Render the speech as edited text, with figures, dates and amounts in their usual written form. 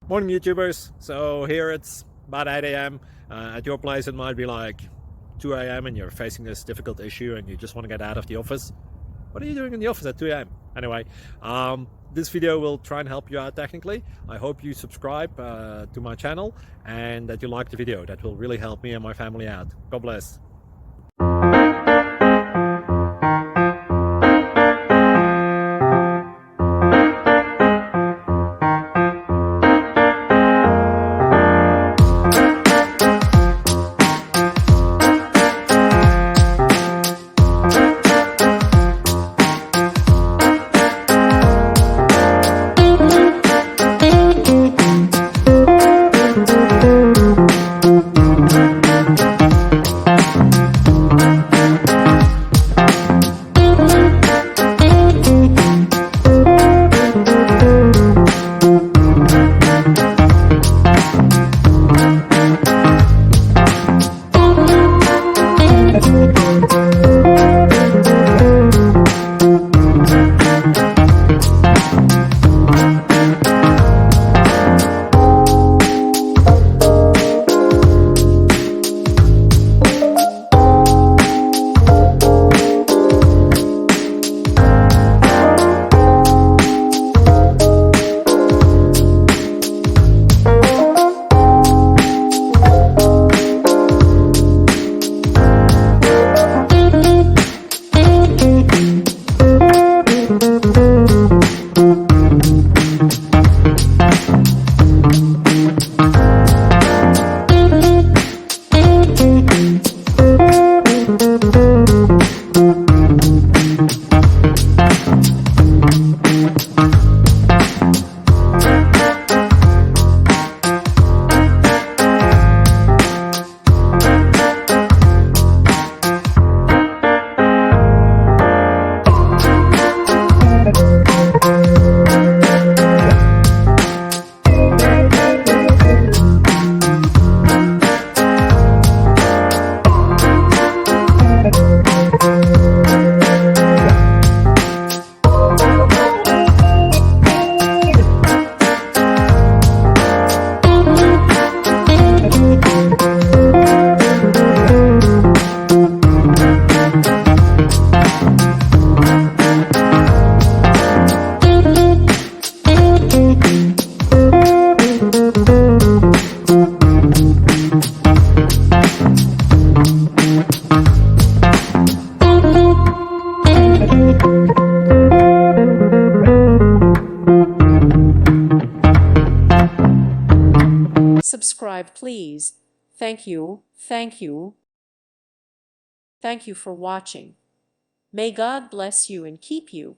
Morning YouTubers. So here it's about 8 a.m. At your place it might be like 2 a.m. and you're facing this difficult issue and you just want to get out of the office. What are you doing in the office at 2 a.m.? Anyway, this video will try and help you out technically. I hope you subscribe to my channel and that you like the video. That will really help me and my family out. God bless. Subscribe, please. Thank you. Thank you. Thank you for watching. May God bless you and keep you.